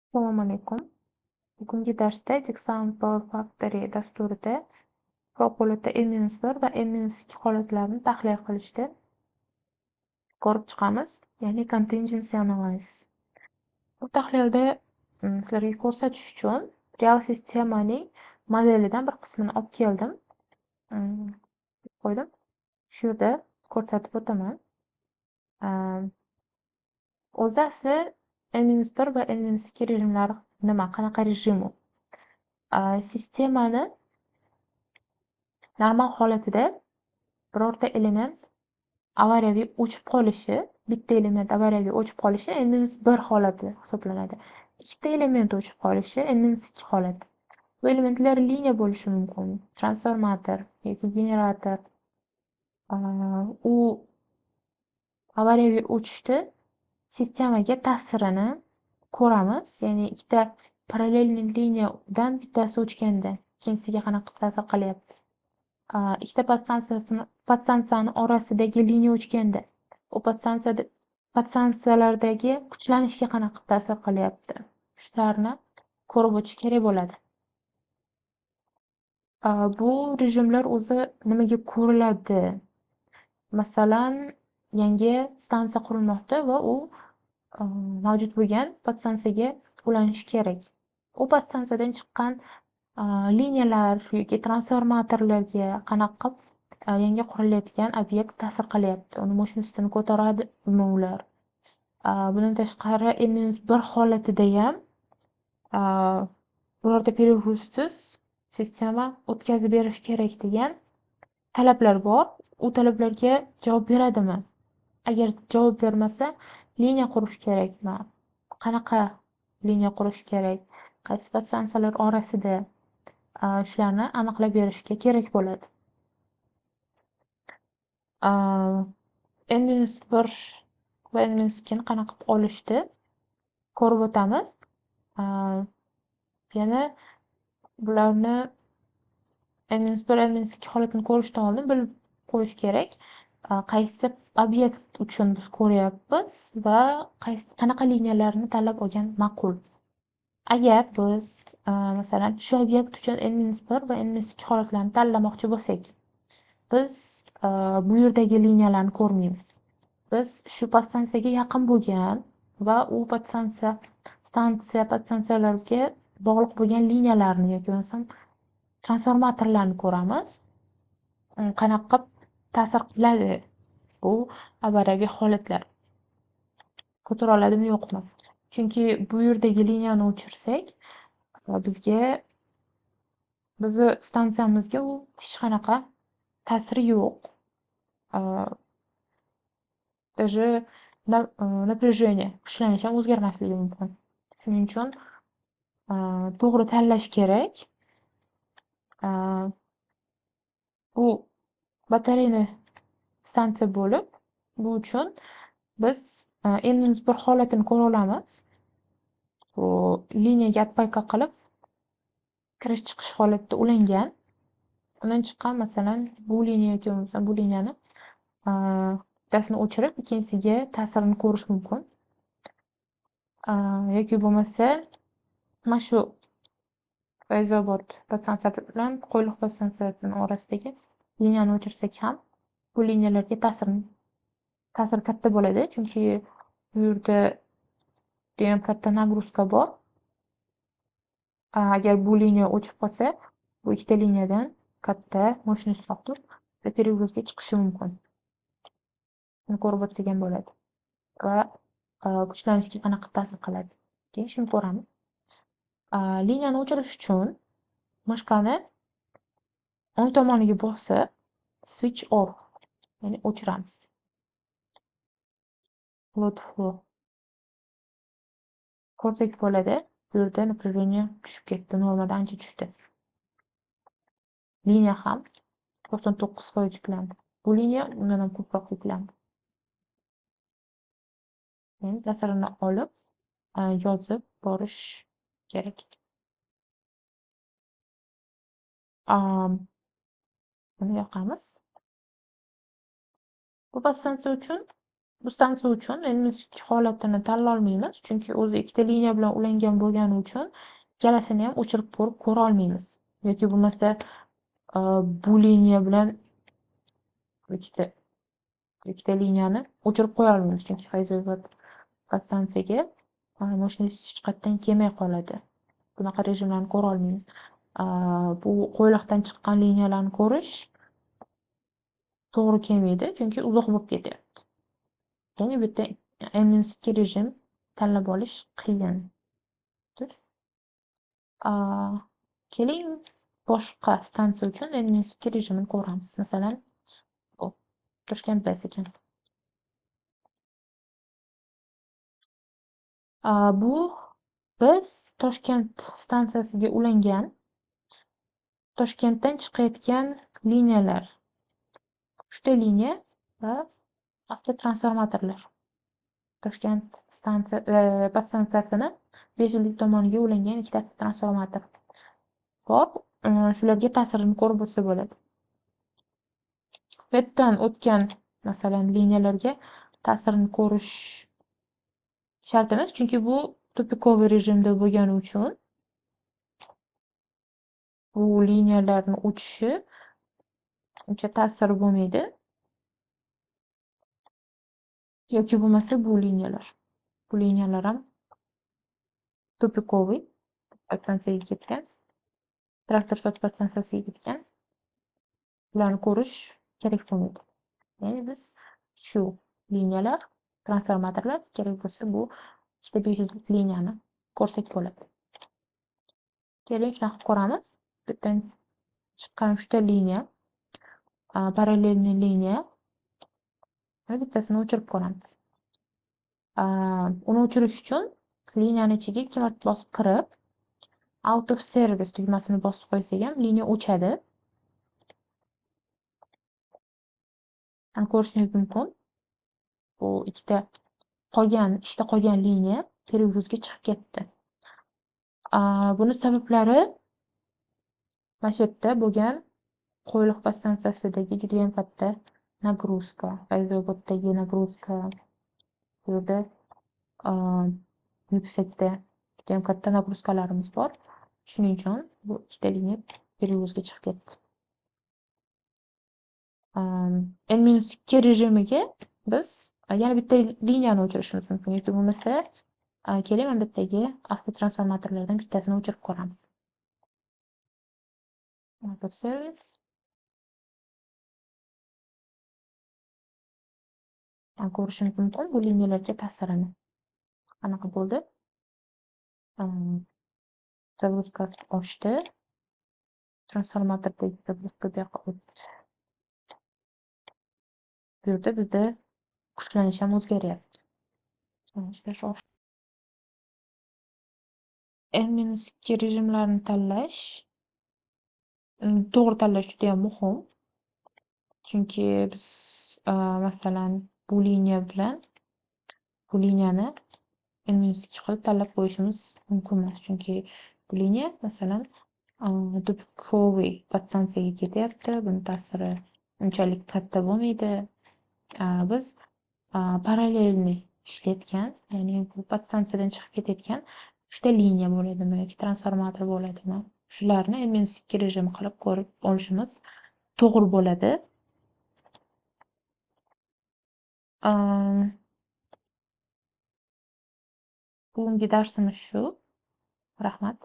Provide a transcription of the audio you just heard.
Assalomu alaykum. Bugungi darsda Jigsaw Power Factory dasturida favqulodda N-1 va N-2 holatlarini tahlil qilishda ko'rib chiqamiz, ya'ni contingency analysis. Bu tahlilda sizlarga ko'rsatish uchun real sistemaning modelidan bir qismini olib keldim. Qo'ydim. Shu yerda ko'rsatib o'taman. O'zasi N-1 va N-2 rejimlari nima, qanaqa rejim u? Sistemani normal holatida birorta element avariyaviy o'chib qolishi, bitta element avariyaviy o'chib qolishi N-1 holati hisoblanadi. Ikkita element o'chib qolishi N-2 holati. Bu elementlar liniya bo'lishi mumkin, transformator yoki generator. U avariyaviy o'chishda sistemaga ta'sirini ko'ramiz. Ya'ni ikkita parallelniy liniyadan bittasi o'chganda ikkinchisiga qanaqa ta'sir qilyapti. Ikkita podstansiyani orasidagi liniya o'chganda u podstansiyalardagi kuchlanishga qanaqa ta'sir qilyapti. Shularni ko'rib o'tish kerak bo'ladi. Bu rejimlar o'zi nimaga ko'riladi? Masalan, yangi stansiya qurilmoqda va u mavjud bo'lgan podstansiyaga ulanishi kerak. U podstansiyadan chiqqan liniyalar yoki transformatorlarga qanaqa yangi qurilayotgan obyekt ta'sir qilyapti, uni mощностini ko'taradimi ular. Bundan tashqari N-1 holatidayam birorta перегрузsiz sistema o'tkazib berish kerak degan talablar bor. U talablarga javob beradimi? Agar javob bermasa, liniya qurish kerakmi? Qanaqa liniya qurish kerak? Qaysi podstansiyalar orasida? Shularni aniqlab berishga kerak bo'ladi. N-1 va N-2ni qanaqa qilib olishdi ko'rib o'tamiz. Yana bularni N-1, N-2 holatini ko'rishdan oldin bilib qo'yish kerak. Qaysi obyekt uchun biz ko'ryapmiz va qanaqa liniyalarni tanlab olgan ma'qul. Agar biz masalan shu obyekt uchun N-1 va N-2 holatlarini tanlamoqchi bo'lsak, biz bu yerdagi liniyalarni ko'rmaymiz. Biz shu podstansiyaga yaqin bo'lgan va u podstansiyalarga bog'liq bo'lgan liniyalarni yoki bo'lmasam transformatorlarni ko'ramiz. Qanaqa ta'sir qiladi bu avariyaviy holatlar? Ko'tara oladimi, yo'qmi? Chunki bu yerdagi liniyani o'chirsak, bizni stansiyamizga u hech qanaqa ta'siri yo'q. Даже напряжение, kuchlanish ham o'zgarmasligi mumkin. Shuning uchun to'g'ri tanlash kerak. Bu batareyni stansiya bo'lib, bu uchun biz N-1 holatini ko'ra olamiz. Bu liniyaga отпайка qilib kirish chiqish holatda ulangan. Undan chiqqan masalan bu liniya yoki bo'lmasam bu liniyani bittasini o'chirib ikkinchisiga ta'sirini ko'rish mumkin. Yoki bo'lmasa mana shu Fayzobod podstansiyasi bilan Qo'yliq podstansiyasining orasidagi liniyani o'chirsak ham bu liniyalarga ta'sir katta bo'ladi, chunki bu yerda judayam katta nagruzka bor. Agar bu liniya o'chib qolsa, bu ikkita liniyadan katta mощность ortib перегрузga chiqishi mumkin. Buni ko'rib o'tsak ham bo'ladi. Va kuchlanishga qanaqa ta'sir qiladi? Keyin shuni ko'ramiz. Liniyani o'chirish uchun mishkani o'ng tomoniga bosib switch off, ya'ni o'chiramiz. Load flow. Ko'rsak bo'ladi, bu yerda напряжение tushib ketdi, normadan ancha tushdi. Liniya ham 99% yuklandi. Bu liniya undan ham ko'proq yuklandi. Endi ta'sirini olib, yozib borish kerak. Buni yoqamiz. Bu podstansiya uchun Bu stansiya uchun endi holatini tanlolmaymiz, chunki o'zi ikkita liniya bilan ulangan bo'lgani uchun ikkalasini ham o'chirib ko'rolmaymiz. Yoki bo'lmasa bu liniya bilan ikkita ikkita liniyani o'chirib qo'ya olmaymiz, chunki fayzobod podstansiyaga moshina hech qayerdan kelmay qoladi. Bunaqa rejimlarni ko'ra olmaymiz. Bu qo'yliqdan chiqqan liniyalarni ko'rish to'g'ri kelmaydi, chunki uzoq bo'lib ketyapti. Ya'ni bu yerda N-2 rejim tanlab olish qiyindir. Keling, boshqa stansiya uchun N-2 rejimini ko'ramiz. Masalan, bu Toshkent bas ekan. Bu biz Toshkent stansiyasiga ulangan Toshkentdan chiqayotgan liniyalar. 3 ta liniya va avtotransformatorlar. Toshkent podstansiyasini 5 yillik tomoniga ulangan ikkita transformator bor. Shularga ta'sirini ko'rib o'tsa bo'ladi. Bu yerdan o'tgan masalan liniyalarga ta'sirini ko'rish shart emas, chunki bu tupikoviy rejimda bo'lgani uchun bu liniyalarni o'chishi uncha ta'siri bo'lmaydi. Yoki bo'lmasa bu liniyalar ham tupikoviy podstansiyaga ketgan, traktor sotish podstansiyasiga ketgan. Ularni ko'rish kerak bo'lmaydi. Ya'ni biz shu liniyalar, transformatorlar kerak bo'lsa bu ikkita 500 liniyani ko'rsak bo'ladi. Keling, shunaqa qilib ko'ramiz. Bu yerdan chiqqan 3 ta liniya, parallelniy liniya va bittasini o'chirib ko'ramiz. Uni o'chirish uchun liniyani ichiga 2 marta bosib kirib, out of service tugmasini bosib qo'ysak ham liniya o'chadi. Ko'rishingiz mumkin. Bu ikkita ishda qolgan liniya перегрузga chiqib ketdi. Buni sabablari mana shu yerda bo'lgan Qo'yliq podstansiyasidagi judayam katta nagruzka, Fayzoboddagi nagruzka, bu yerda yuksakda judayam katta nagruzkalarimiz bor. Shuning uchun bu ikkita liniya перегрузga chiqib ketdi. N-2 rejimiga biz yana bitta liniyani o'chirishimiz mumkin. Yoki bo'lmasa, keling, mana bu yerdagi avtotransformatorlardan bittasini o'chirib ko'ramiz. Auto service. Ko'rishimiz mumkin bu liniyalarga ta'sirini. Qanaqa bo'ldi? Загрузка oshdi. Transformatordagi загрузка bu yoqqa o'tdi. Bu yerda bizda kuchlanish ham o'zgaryapti. N-2 rejimlarini tanlash, to'g'ri tanlash juda ham muhim. Chunki biz masalan bu liniya bilan bu liniyani N-2 qilib tanlab qo'yishimiz mumkin emas. Chunki bu liniya masalan tupikoviy podstansiyaga ketyapti. Buni ta'siri unchalik katta bo'lmaydi. Biz parallelniy ishlayotgan, ya'ni bu podstansiyadan chiqib ketayotgan 3 ta liniya bo'ladimi yoki transformator bo'ladimi? Shularni N-2 rejimi qilib ko'rib olishimiz to'g'ri bo'ladi. Bugungi darsimiz shu. Rahmat.